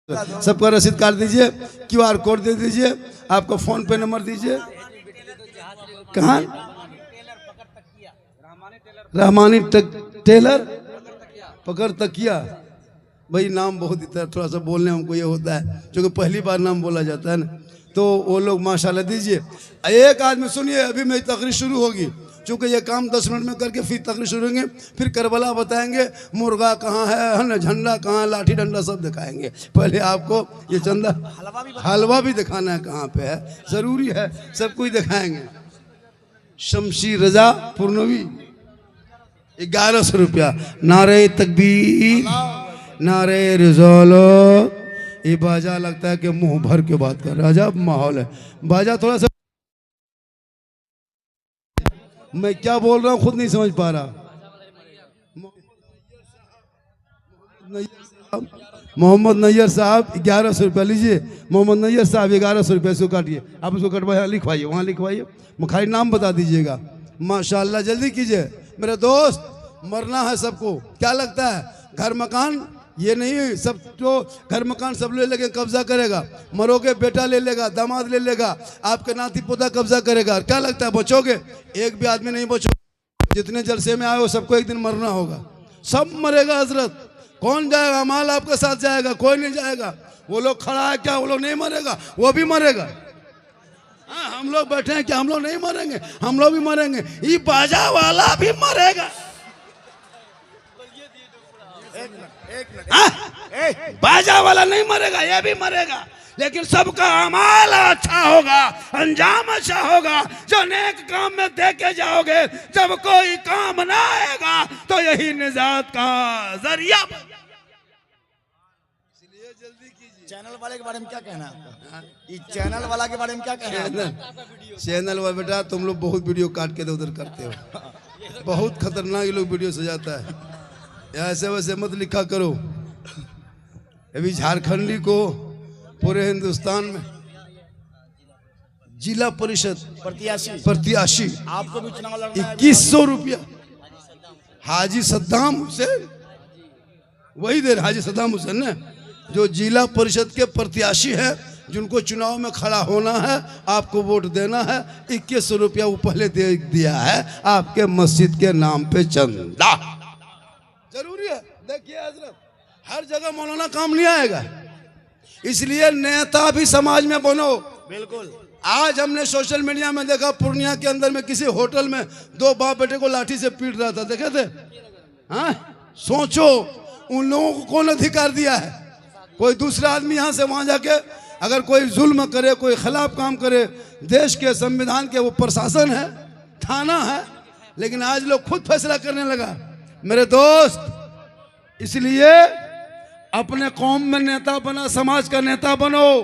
सबका रसीद काट दीजिए, क्यूआर कोड दे दीजिए, आपका फोन पे नंबर दीजिए। कहाँ? रहमानी टेलर पकड़ तकिया। भाई नाम बहुत इतना थोड़ा सा बोलने हमको ये होता है क्योंकि पहली बार नाम बोला जाता है ना, तो वो लोग माशाल्लाह दीजिए। एक आदमी सुनिए, अभी मेरी तकरीर शुरू होगी, चूँकि ये काम 10 मिनट में करके फिर तकरीर शुरू होंगे, फिर करबला बताएंगे, मुर्गा कहाँ है ना, झंडा कहाँ, लाठी डंडा सब दिखाएंगे। पहले आपको ये चंदा हलवा भी दिखाना है कहाँ पे है, ज़रूरी है, सब कुछ दिखाएंगे। शमशी रजा पुरनवी 1100 रुपया। नारे तकबीर, नारे रिज़ालो। ये बाजा लगता है कि मुंह भर के बात कर रहा है, माहौल है। बाजा थोड़ा सा, मैं क्या बोल रहा हूँ खुद नहीं समझ पा रहा। मोहम्मद नैयर साहब 1100 रुपया लीजिए। मोहम्मद नैयर साहब 1100 रुपये से काटिए, आप उसको कटवाइए, लिखवाइए, वहाँ लिखवाइए, खाली नाम बता दीजिएगा। माशाल्लाह, जल्दी कीजिए मेरे दोस्त, मरना है सबको। क्या लगता है घर मकान ये नहीं, सब जो घर मकान सब ले लेके कब्जा करेगा, मरोगे बेटा ले लेगा, दामाद ले लेगा, आपके नाती पोता कब्जा करेगा। क्या लगता है बचोगे? एक भी आदमी नहीं बचोगे। जितने जलसे में आए हो सबको एक दिन मरना होगा, सब मरेगा हजरत। कौन जाएगा? माल आपके साथ जाएगा, कोई नहीं जाएगा। वो लोग खड़ा है क्या? वो लोग नहीं मरेगा, वो भी मरेगा। हाँ, हम लोग बैठे हैं क्या? हम लोग नहीं मरेंगे, हम लोग भी मरेंगे। ये बाजा वाला भी मरेगा। बाजा वाला नहीं मरेगा, ये भी मरेगा, लेकिन सबका अमाल अच्छा होगा, अंजाम अच्छा होगा। जो नेक काम में दे के जाओगे, जब कोई काम ना आएगा तो यही निजात का जरिया। इसलिए जल्दी कीजिए। चैनल वाले के बारे में क्या कहना है आपका? ये चैनल वाला के बारे में क्या कहना है? चैनल वाला बेटा, तुम लोग बहुत वीडियो काट के उधर करते हो, बहुत खतरनाक ये लोग वीडियो सजाता है। ऐसे वैसे मत लिखा करो। अभी झारखंडी को पूरे हिंदुस्तान में जिला परिषद प्रत्याशी आपको भी चुनाव लड़ना है। 2100 रुपया। हाजी सद्दाम हुसैन, वही देर हाजी सद्दाम हुसैन ने, जो जिला परिषद के प्रत्याशी है, जिनको चुनाव में खड़ा होना है, आपको वोट देना है। 2100 रुपया वो पहले दे दिया है आपके मस्जिद के नाम पे चंदा। जरूरी है। देखिए हजरत, हर जगह मौलाना काम नहीं आएगा, इसलिए नेता भी समाज में बनो। बिल्कुल। आज हमने सोशल मीडिया में देखा, पूर्णिया के अंदर में किसी होटल में 2 बाप बेटे को लाठी से पीट रहा था, देखे थे? हाँ, सोचो उन लोगों को कौन अधिकार दिया है? कोई दूसरा आदमी यहाँ से वहाँ जाके अगर कोई जुल्म करे, कोई खिलाफ काम करे, देश के संविधान के वो प्रशासन है, थाना है, लेकिन आज लोग खुद फैसला करने लगा। मेरे दोस्त, इसलिए अपने कौम में नेता बना, समाज का नेता बनो,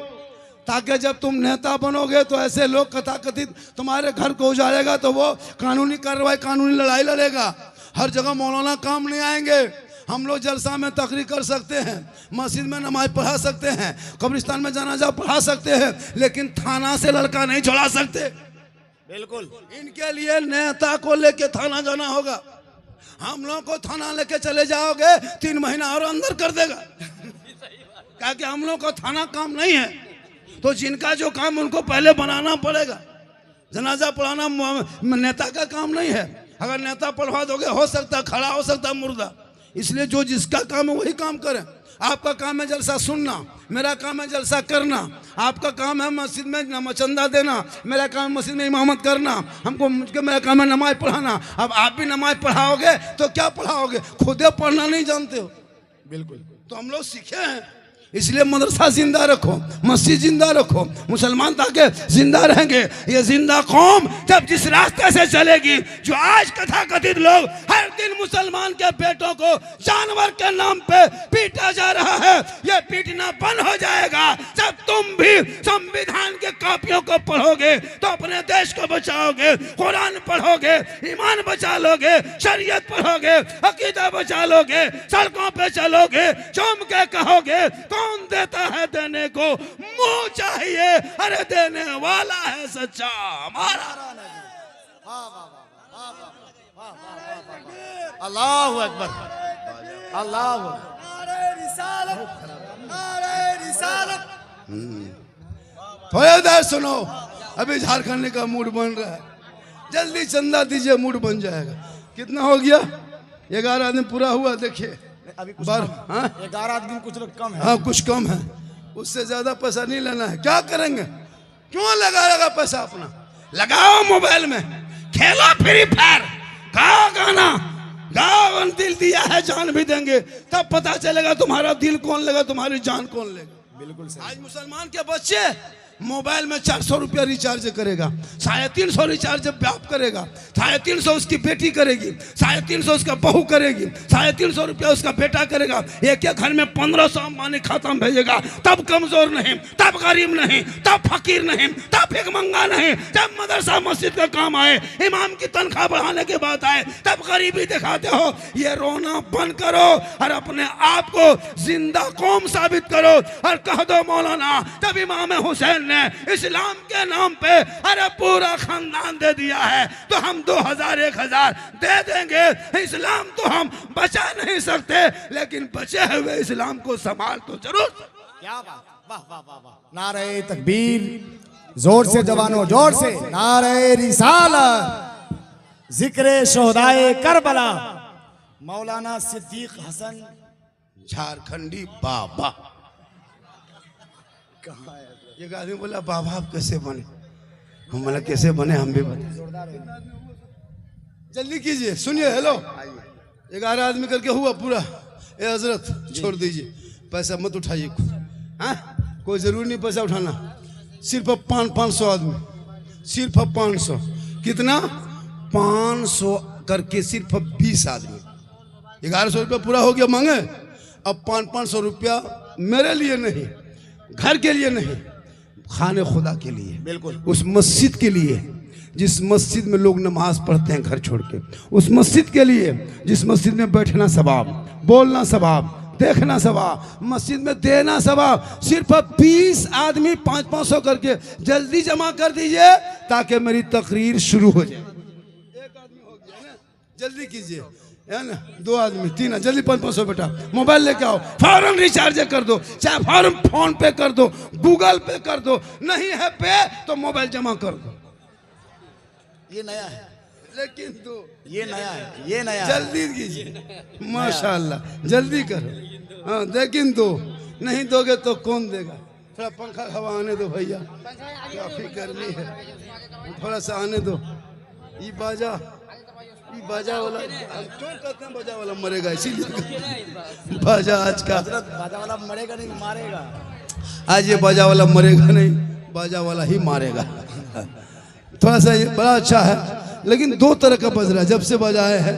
ताकि जब तुम नेता बनोगे तो ऐसे लोग कथाकथित तुम्हारे घर को उजाड़ेगा तो वो कानूनी कार्रवाई, कानूनी लड़ाई लड़ेगा। हर जगह मौलाना काम नहीं आएंगे। हम लोग जलसा में तकरीर कर सकते हैं, मस्जिद में नमाज पढ़ा सकते हैं, कब्रिस्तान में जनाजा पढ़ा सकते हैं, लेकिन थाना से लड़का नहीं छोड़ा सकते। बिल्कुल। इनके लिए नेता को लेके थाना जाना होगा। हम लोग को थाना लेके चले जाओगे 3 महीना और अंदर कर देगा, क्या कि हम लोग को थाना काम नहीं है। तो जिनका जो काम उनको पहले बनाना पड़ेगा। जनाजा पढ़ाना नेता का काम नहीं है। अगर नेता पढ़वा दोगे, हो सकता है खड़ा, हो सकता है मुर्दा। इसलिए जो जिसका काम है वही काम करें। आपका काम है जलसा सुनना, मेरा काम है जलसा करना। आपका काम है मस्जिद में चंदा देना, मेरा काम है मस्जिद में इमामत करना। मेरा काम है नमाज पढ़ाना। अब आप भी नमाज पढ़ाओगे तो क्या पढ़ाओगे? खुदे पढ़ना नहीं जानते हो। बिल्कुल। तो हम लोग सीखे हैं, इसलिए मदरसा जिंदा रखो, मस्जिद जिंदा रखो, मुसलमान ताकि जिंदा रहेंगे। ये जिंदा कौम जब जिस रास्ते से चलेगी, जो आज कथाकथित लोग हर दिन मुसलमान के बेटों को जानवर के नाम पे पीटा जा रहा है, ये पीटना बंद हो जाएगा जब तुम भी संविधान के कॉपियों को पढ़ोगे तो अपने देश को बचाओगे। कुरान पढ़ोगे, ईमान बचा लोगे, शरीयत पढ़ोगे, अकीदा बचा लोगे, सड़कों पे चलोगे, चूम के कहोगे कौन देता है देने को, मुंह चाहिए, अरे देने वाला है सच्चा हमारा। अल्लाहु अकबर, अल्लाहु थोड़ा देर सुनो, अभी झारखंड का मूड बन रहा है, जल्दी चंदा दीजिए, मूड बन जाएगा। कितना हो गया? 11 आदमी पूरा हुआ। देखिए अभी कुछ बार, कम। हाँ 11 आदमी कुछ लोग कम है। हाँ कुछ कम है, उससे ज्यादा पैसा नहीं लेना है। क्या करेंगे? क्यों लगाएगा पैसा अपना? लगाओ मोबाइल में, खेलो फ्री फायर, गाओ गाना, गाओ दिल दिया है जान भी देंगे, तब पता चलेगा तुम्हारा दिल कौन लेगा, तुम्हारी जान कौन लेगा। बिल्कुल सही। आज मुसलमान के बच्चे मोबाइल में 400 रुपया रिचार्ज करेगा, 350 रिचार्ज व्याप करेगा, 350 उसकी बेटी करेगी, 350 उसका बहू करेगी, 350 रुपया उसका बेटा करेगा। एक एक घर में 1500 अंबानी खाता में भेजेगा, तब कमजोर नहीं, तब गरीब नहीं, तब फकीर नहीं, तब भिखमंगा नहीं। जब मदरसा मस्जिद का काम आए, इमाम की तनख्वाह बढ़ाने की बात आए, तब गरीबी दिखाते हो। ये रोना बंद करो और अपने आप को जिंदा कौम साबित करो और कह दो मौलाना तब इमाम हुसैन इस्लाम के नाम पे अरे पूरा खानदान दे दिया है, तो हम 2000 1000 दे देंगे। इस्लाम तो हम बचा नहीं सकते, लेकिन बचे हुए इस्लाम को संभाल तो जरूर। क्या बात, वाह वाह वाह वाह। नारे तकबीर, जोर से जवानों, जोर से नारे रिसालत, जिक्रे शोहदाए करबला, मौलाना सिद्दीक हसन झारखंडी बाबा। कहाँ है? एक आदमी बोला बाबा आप कैसे बने? हम बोला कैसे बने, हम भी बने। जल्दी कीजिए, सुनिए। हेलो, 11 आदमी करके हुआ पूरा। ए हजरत छोड़ दीजिए, पैसा मत उठाइए। हाँ कोई जरूरी नहीं पैसा उठाना, सिर्फ 500 आदमी, सिर्फ 500। कितना? 500 करके सिर्फ 20 आदमी, 1100 रुपया पूरा हो गया मांगे। अब 500 रुपया मेरे लिए नहीं, घर के लिए नहीं, खाने खुदा के लिए, बिल्कुल उस मस्जिद के लिए जिस मस्जिद में लोग नमाज पढ़ते हैं घर छोड़ के, उस मस्जिद के लिए जिस मस्जिद में बैठना सवाब, बोलना सवाब, देखना सवाब, मस्जिद में देना सवाब। सिर्फ 20 आदमी 500 करके जल्दी जमा कर दीजिए ताकि मेरी तकरीर शुरू हो जाए। एक आदमी हो गया ना, जल्दी कीजिए, है ना? 2 आदमी, 3 जल्दी 500 बेटा, मोबाइल लेके आओ, फौरन रिचार्ज कर दो, चाहे फौरन फोन पे कर दो, गूगल पे कर दो, नहीं है पे तो मोबाइल जमा कर दो। ये नया है, लेकिन दो, ये नया है, ये नया है। जल्दी कीजिए, माशाल्लाह जल्दी करो। हाँ लेकिन दो, नहीं दोगे तो कौन देगा? थोड़ा पंखा हवा आने दो भैया, काफी गर्मी है, थोड़ा सा आने दो। ये बाजा वाला क्यों कहते हैं? बाजा वाला मरेगा, इसीलिए बाजा आज का, बाजा वाला मरेगा नहीं, मारेगा। आज ये बाजा वाला मरेगा नहीं, बाजा वाला ही मारेगा। थोड़ा सा ये बड़ा अच्छा है, लेकिन 2 तरह का बज रहा है। जब से बजाए है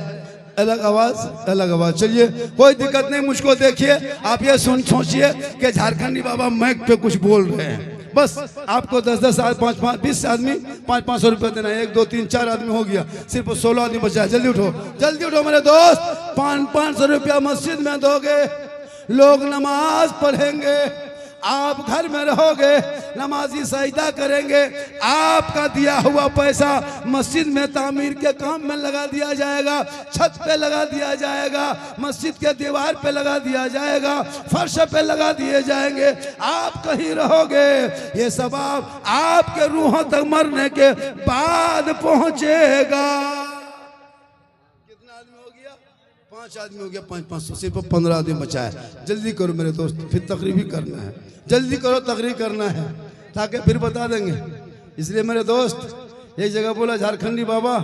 अलग आवाज, अलग आवाज। चलिए कोई दिक्कत नहीं, मुझको देखिए, आप ये सोचिए कि झारखंडी बाबा माइक पे कुछ बोल रहे हैं, बस आपको 10-10 5-5 20 आदमी 500 रुपये देना है। 1 2 3 4 आदमी हो गया, सिर्फ 16 आदमी बचा है। जल्दी उठो, जल्दी उठो मेरे दोस्त। 500 रुपया मस्जिद में दोगे, लोग नमाज पढ़ेंगे, आप घर में रहोगे, नमाजी सजदा करेंगे, आपका दिया हुआ पैसा मस्जिद में तामीर के काम में लगा दिया जाएगा, छत पे लगा दिया जाएगा, मस्जिद के दीवार पे लगा दिया जाएगा, फर्श पे लगा दिए जाएंगे। आप कहीं रहोगे, ये सवाब आपके रूहों तक मरने के बाद पहुंचेगा। कितना आदमी हो गया? 5 आदमी हो गया, 500, सिर्फ 15 आदमी बचा है। जल्दी करो मेरे दोस्त, फिर तकरीर भी करना है, जल्दी करो, तकरीर करना है ताकि फिर बता देंगे। इसलिए मेरे दोस्त एक जगह बोला, झारखंडी बाबा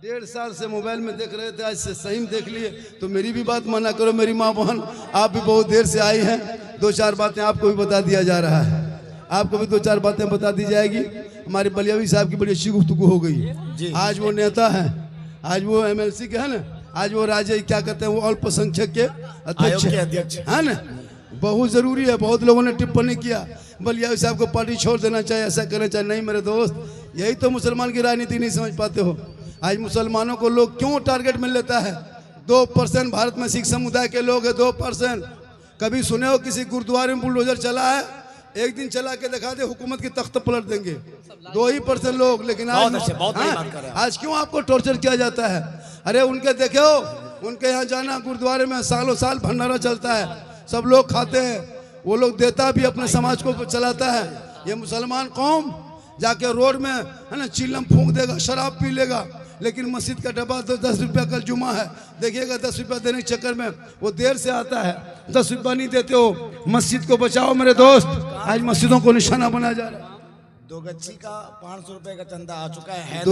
1.5 साल से मोबाइल में देख रहे थे, आज से सही में देख लिए, तो मेरी भी बात माना करो। मेरी माँ बहन आप भी बहुत देर से आई हैं, 2-4 बातें आपको भी बता दिया जा रहा है, आपको भी 2-4 बातें बता दी जाएगी। हमारे बलियावी साहब की बड़ी अच्छी गुफ्तगू हो गई। आज वो नेता है, आज वो MLC के है ना, आज वो राज्य क्या कहते हैं, वो अल्पसंख्यक के अध्यक्ष है ना। बहुत जरूरी है, बहुत लोगों ने टिप्पणी किया बलियावी साहब को पार्टी छोड़ देना चाहिए, ऐसा करना चाहिए। नहीं मेरे दोस्त, यही तो मुसलमान की राजनीति नहीं समझ पाते हो। आज मुसलमानों को लोग क्यों टारगेट मिल लेता है? 2% भारत में सिख समुदाय के लोग है, 2%। कभी सुने हो किसी गुरुद्वारे में बुलडोजर चला है? एक दिन चला के दिखा दे, हुकूमत की तख्त पलट देंगे। 2% लोग। लेकिन आज क्यों आपको टॉर्चर किया जाता है? अरे उनके देखे हो, उनके यहाँ जाना, गुरुद्वारे में सालों साल भंडारा चलता है, सब लोग खाते हैं, वो लोग देता भी अपने समाज को चलाता है। ये मुसलमान कौम जाके रोड में है ना चिल्लम फूंक देगा, शराब पी लेगा, लेकिन मस्जिद का डब्बा तो 10 रुपया कल जुमा है, देखिएगा 10 रुपया देने के चक्कर में वो देर से आता है, 10 रुपया नहीं देते हो। मस्जिद को बचाओ मेरे दोस्त, आज मस्जिदों को निशाना बनाया जा रहा है। दो गच्छी का 500 रुपए का चंदा आ चुका है।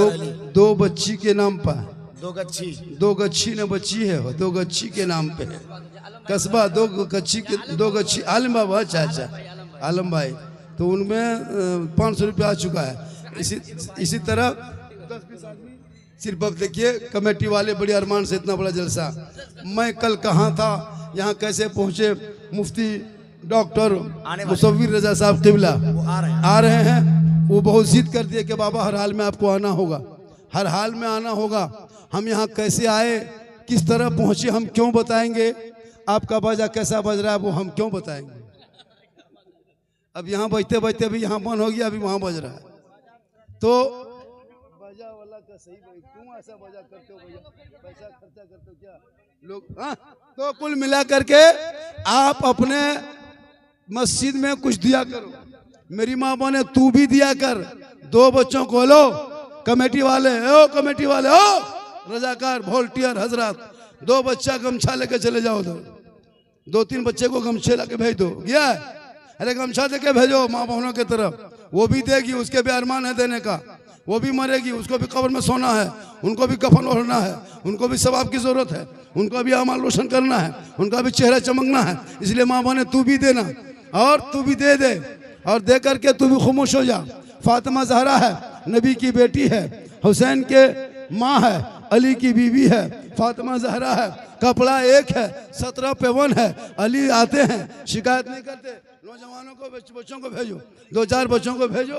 दो बच्ची के नाम पर, दो गच्छी न बच्ची है, वो 2 गच्छी के नाम पे कस्बा, 2 गच्छी आलम बाबा, अच्छा आलम भाई, तो उनमें 500 रुपया आ चुका है। इसी तरह 10-20 आदमी सिर्फ। अब देखिए कमेटी वाले बड़ी अरमान से इतना बड़ा जलसा। मैं कल कहाँ था, यहाँ कैसे पहुँचे, मुफ्ती डॉक्टर मुसव्विर रजा साहब किबला आ रहे हैं। वो बहुत जिद कर दिए कि बाबा हर हाल में आपको आना होगा, हर हाल में आना होगा। हम यहाँ कैसे आए, किस तरह पहुँचे, हम क्यों बताएंगे, आपका बाजा कैसा बज रहा है वो हम क्यों बताएंगे। अब यहाँ बजते बजते भी यहाँ बंद हो गया, अभी वहाँ बज रहा है। तो बाजा वाला का सही, क्यों ऐसा बाजा करते हो, पैसा खर्चा करते हो क्या लोग, हाँ? तो कुल मिला करके आप अपने मस्जिद में कुछ दिया करो। मेरी माँ बने तू भी दिया कर। 2 बच्चों को लो, कमेटी वाले ओ रजाकार वॉलंटियर हजरात, 2 बच्चा गमछा लेके चले जाओ, 2-3 बच्चे को गमछे लेके भेज दो। गया है, अरे गमछा देके भेजो माँ बहनों की तरफ, वो भी देगी, उसके भी अरमान है देने का, वो भी मरेगी, उसको भी कब्र में सोना है, उनको भी कफन ओढ़ना है, उनको भी सवाब की जरूरत है, उनको भी अमाल रोशन करना है, उनका भी चेहरा चमकना है। इसलिए माँ बहने तू भी देना, और तू भी दे, और दे करके तू भी खामोश हो जा। फातिमा ज़हरा है, नबी की बेटी है, हुसैन के माँ है, अली की बीवी है, फातिमा ज़हरा है, कपड़ा एक है, 17 पे 1 है। अली आते हैं, शिकायत नहीं करते। नौजवानों को, बच्चों को भेजो, 2-4 बच्चों को भेजो,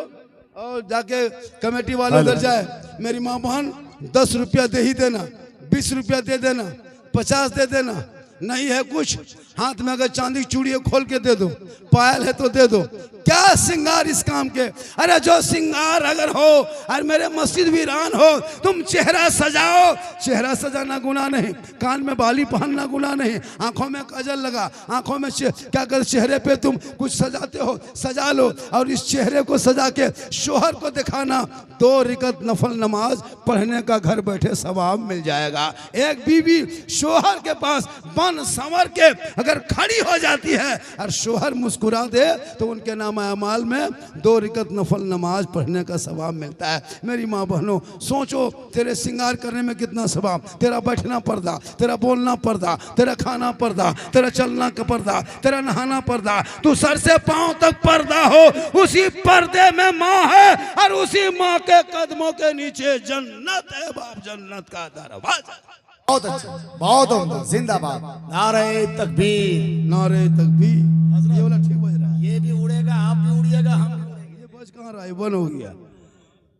और जाके कमेटी वाले उधर जाए। मेरी माँ बहन 10 रुपया दे ही देना, 20 रुपया दे देना, 50 दे देना, नहीं है कुछ हाथ में अगर चांदी की चूड़ी खोल के दे दो, पायल है तो दे दो। क्या सिंगार इस काम के, अरे जो सिंगार अगर हो और मेरे मस्जिद वीरान हो, तुम चेहरा सजाओ, चेहरा सजाना गुनाह नहीं, कान में बाली पहनना गुनाह नहीं, आंखों में काजल लगा, आंखों में क्या कर, चेहरे पे तुम कुछ सजाते हो, सजा लो, और इस चेहरे को सजा के शोहर को दिखाना। 2 रकात नफल नमाज पढ़ने का घर बैठे सवाब मिल जाएगा। एक बीवी शोहर के पास बन संवर के अगर खड़ी हो जाती है और शोहर मुस्कुरा दे तो उनके नाम अमाल में 2 रकात नफल नमाज पढ़ने का सवाब मिलता है। मेरी माँ बहनों, सोचो तेरे श्रृंगार करने में कितना सवाब, तेरा बैठना पर्दा, तेरा बोलना पर्दा, तेरा खाना पर्दा, तेरा चलना का पर्दा, तेरा नहाना पर्दा, तू सर से पांव तक पर्दा हो, उसी पर्दे में माँ है और उसी माँ के कदमों के नीचे जन्नत है बाप, जन्नत का दरवाजा। बहुत अच्छा, बहुत उम्दा, जिंदाबाद, नारे तकबीर, नारे तकबीर। ये वाला ठीक बज रहा है, ये भी उड़ेगा, आप भी उड़िएगा, हम भी उड़ेंगे। ये बज कहाँ रहा है, बंद हो गया।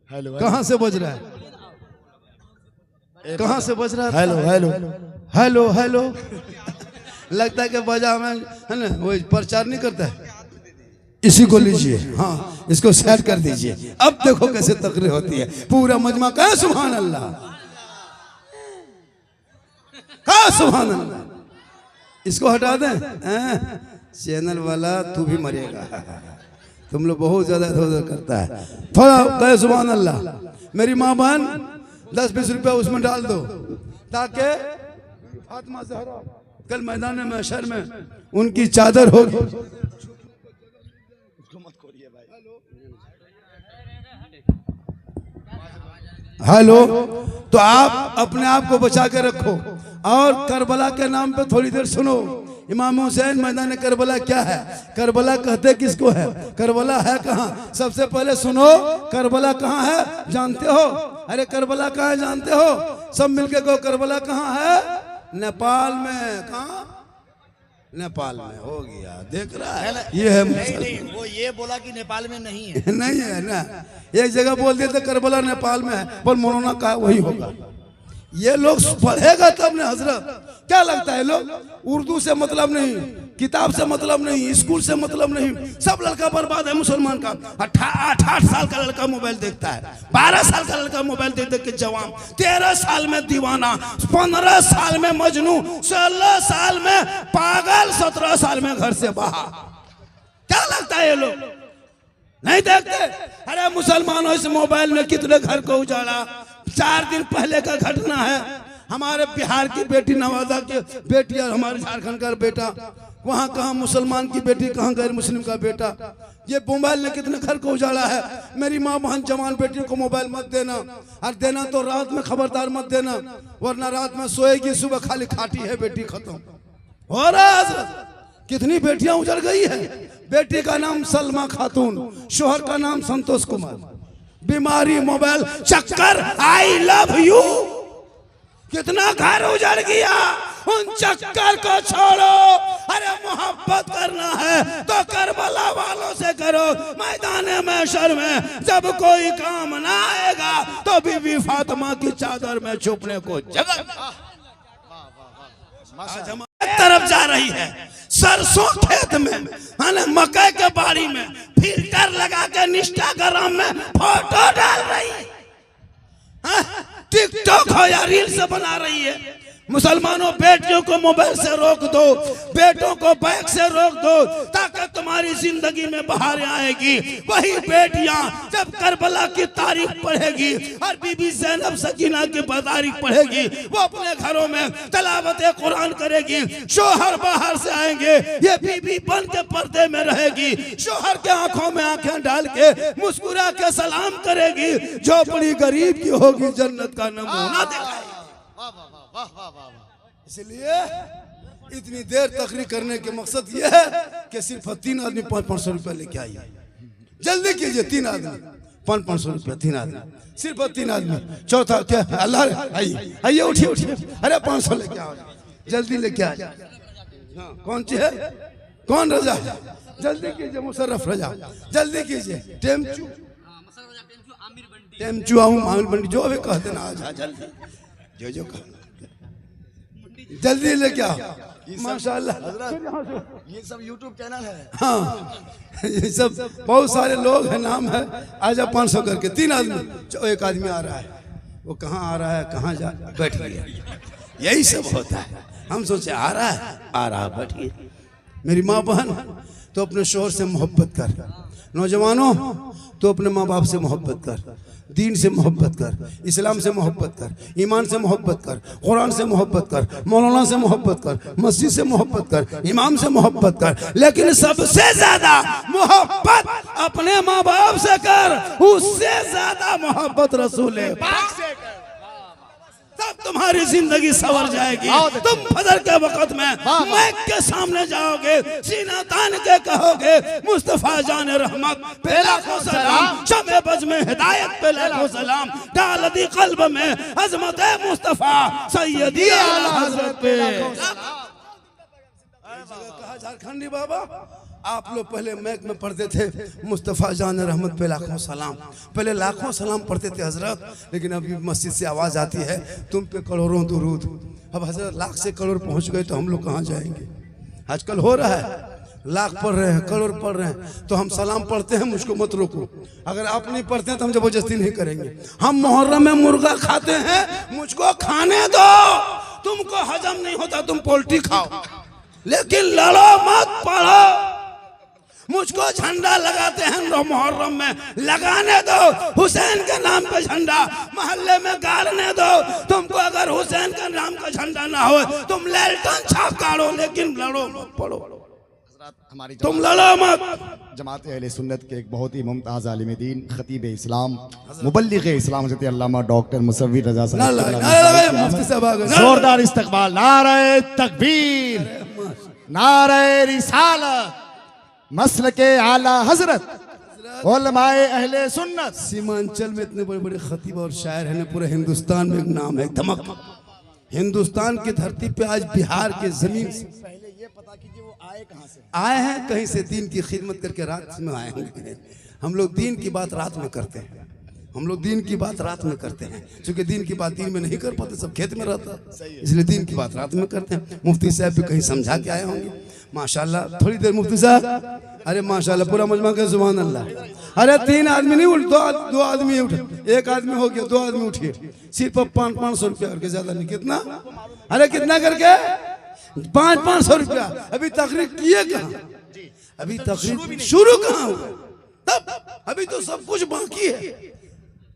हेलो, कहाँ से बज रहा है, कहाँ से बज रहा है? हेलो हेलो हेलो हेलो लगता है कि बजा में है ना, वो प्रचार नहीं करता है। इसी को लीजिए, हाँ इसको सेट कर दीजिए। अब देखो कैसे तकरीर होती है, पूरा मजमा कहा सुभान अल्लाह, कहा सुभान अल्लाह। इसको हटा दें, चैनल वाला तू भी मरेगा, तुम लोग बहुत ज्यादा इधर उधर करता है। थोड़ा कहे सुभान अल्लाह। मेरी माँ बहन 10-20 रुपया उसमें डाल दो, ताकि फातिमा ज़हरा कल मैदान महशर में उनकी चादर होगी। हेलो, तो आप अपने आप को बचा के रखो, और करबला के नाम पे थोड़ी देर सुनो। इमाम हुसैन मैदान करबला क्या है, करबला कहते किसको है, करबला है कहाँ, सबसे पहले सुनो करबला कहाँ है जानते हो? अरे करबला कहाँ है जानते हो? सब मिलके कहो करबला कहाँ है? नेपाल में। कहाँ? नेपाल में। हो गया, देख रहा है, ये है नहीं, वो ये बोला कि नेपाल में नहीं है। नहीं है ना, एक जगह बोल दिया था करबला नेपाल में है, पर मौलाना कहा वही होगा। ये लोग पढ़ेगा तब ने हजरत। क्या लगता है लोग उर्दू से मतलब नहीं, किताब से मतलब नहीं, स्कूल से मतलब नहीं, सब लड़का बर्बाद है मुसलमान का। 8 साल का लड़का मोबाइल देखता है, 12 साल का लड़का मोबाइल देख देख के जवान, 13 साल में दीवाना, 15 साल में मजनू, 16 साल में पागल, 17 साल में घर से बाहर। है ये लोग, नहीं देखते? अरे मुसलमानों इस मोबाइल में कितने घर को उजाड़ा। 4 दिन पहले का घटना है, हमारे बिहार की बेटी, नवादा की बेटी और हमारे झारखंड का बेटा, वहाँ कहाँ मुसलमान की बेटी, कहाँ गैर मुस्लिम का बेटा। ये मोबाइल ने कितने घर को उजाड़ा है। मेरी माँ बहन जवान बेटियों को मोबाइल मत देना, और देना तो रात में खबरदार मत देना, वरना रात में सोएगी, सुबह खाली खाटी है बेटी, खत्म हो रहा है। कितनी बेटियां उजड़ गई है। बेटी का नाम सलमा खातून, शोहर का नाम संतोष कुमार। बीमारी मोबाइल, चक्कर, आई लव यू, कितना घर उजड़ गया। उन चक्कर को छोड़ो, अरे मोहब्बत करना है तो करबला वालों से करो। मैदान महशर में जब कोई काम ना आएगा तो बीबी फातिमा की चादर में छुपने को जगह। आज हम एक तरफ जा रही है, सरसों खेत में, मकई के बाड़ी में फिल्टर लगा के इंस्टाग्राम में फोटो डाल रही है, टिकटॉक हो या रील्स बना रही है। मुसलमानों, बेटियों को मोबाइल से रोक दो, बेटों को बाइक से रोक दो, ताकि तुम्हारी जिंदगी में बहारें आएगी। वही बेटियां जब करबला की तारीख पढ़ेगी और बीबी ज़ैनब सकीना की तारीख पढ़ेगी, वो अपने घरों में तिलावत कुरान करेगी। शोहर बाहर से आएंगे, ये बीबी बन के पर्दे में रहेगी, शोहर के आंखों में आंखें डाल के मुस्कुरा के सलाम करेगी। झोपड़ी गरीब की होगी, जन्नत का नमूना दिखाएगी। इसलिए इतनी देर तकरीर करने के मकसद ये है कि सिर्फ 3 आदमी 500 रुपया लेके आइए। जल्दी कीजिए, 3 आदमी 500 रुपया, 3 आदमी, सिर्फ 3 आदमी। चौथा क्या, अल्लाह, आइए आइए, उठिए उठिए, अरे 500 लेके आओ, जल्दी लेके आ। कौन ची है, कौन रजा, जल्दी कीजिए, मुशर्रफ रजा, जल्दी कीजिए। टेमचू, टेमचू आमिर बंडी, जो भी कह देना आज, जल्दी जो कह, जल्दी लेके आओ। माशाल्लाह, ये सब YouTube चैनल है। हाँ, ये सब बहुत सारे लोग हैं, नाम है। आजा 500 करके 3 आदमी। एक आदमी आ रहा है, वो कहाँ आ रहा है, कहाँ जा, बैठ गया। यही सब होता है। हम सोचे आ रहा है, आ रहा, बैठिए। मेरी माँ बहन, तो अपने शोहर से मोहब्बत कर। नौजवानों, तो अपने माँ बाप से मोहब्बत कर, दीन से मोहब्बत कर, इस्लाम से मोहब्बत कर, ईमान से मोहब्बत कर, कुरान से मोहब्बत कर, मौलाना से मोहब्बत कर, मस्जिद से मोहब्बत कर, इमाम से मोहब्बत कर, लेकिन सबसे ज्यादा मोहब्बत अपने माँ बाप से कर। उससे ज्यादा मोहब्बत रसूल पाक से कर, तब तुम्हारी जिंदगी संवर जाएगी। तुम फजर के वक्त में माइक के सामने जाओगे, सीना तान के कहोगे, मुस्तफा जान रहमत पे लाखों सलाम, शमे बज में हिदायत पे लाखों सलाम, डाल दी कल्ब में अजमत मुस्तफा सैयदी आला हजरत पे। कहा झारखंडी बाबा, आप लोग पहले मैक में पढ़ते थे मुस्तफ़ा जान रहमत पे लाखों सलाम, पहले लाखों सलाम पढ़ते थे हजरत, लेकिन अभी मस्जिद से आवाज़ आती है तुम पे करोड़ों दुरूद। अब हजरत लाख से करोड़ पहुंच गए तो हम लोग कहाँ जाएंगे। आजकल हो रहा है, लाख पढ़ रहे हैं, करोड़ पढ़ रहे हैं, तो हम सलाम पढ़ते हैं, मुझको मत रोको। अगर आप नहीं पढ़ते हैं तो हम जबरदस्ती नहीं करेंगे। हम मुहर्रम में मुर्गा खाते हैं, मुझको खाने दो। तुमको हजम नहीं होता, तुम पोल्ट्री खाओ, लेकिन लड़ो मत, पढ़ो। मुझको झंडा लगाते हैं मुहर्रम में, लगाने दो। हुसैन के नाम पे झंडा मोहल्ले में गाड़ने दो। तुमको अगर हुसैन के नाम का झंडा ना हो, तुम लैल्टन छाप काढ़ो, लेकिन लड़ो मत, पढ़ो। हमारी तुम लड़ो मत। जमात अहले सुन्नत के एक बहुत ही मुमताज आलिम दीन, खतीब इस्लाम, मुबल्लिग इस्लाम हज़रत अल्लामा डॉक्टर मुसव्विर रजा साहब, जोरदार इस्तकबाल। नारे तकबीर, नारे रिसालत, मसल के आला हजरत, उलमाए अहले सुन्नत। सीमांचल में इतने बड़े बड़े खतीब और शायर हैं, पूरे हिंदुस्तान में एक नाम है, धमक। हिंदुस्तान की धरती पे आज बिहार के जमीन से, पहले ये पता कीजिए वो आए कहाँ से। आए हैं कहीं से, दीन की खिदमत करके रात में आए हैं। हम लोग दीन की बात रात में करते हैं, हम लोग दीन की बात रात में करते हैं, क्योंकि दीन की बात दिन में नहीं कर पाते, सब खेत में रहता है, इसलिए दीन की बात रात में करते हैं। मुफ्ती साहब भी कहीं समझा के आए होंगे, माशाल्लाह। थोड़ी देर मुफ्ती साहब, अरे माशाल्लाह, पूरा मजमा के सुभान अल्लाह। अरे 3 आदमी नहीं उठ, 2 आदमी उठ, 1 आदमी हो गया, 2 आदमी उठिए, सिर्फ 500 रुपया करके, ज्यादा नहीं। कितना, अरे कितना करके, 500 रुपया। अभी तकरीर किए कहाँ, अभी तकरीर शुरू कहाँ हुआ, तब अभी तो सब कुछ बाकी है।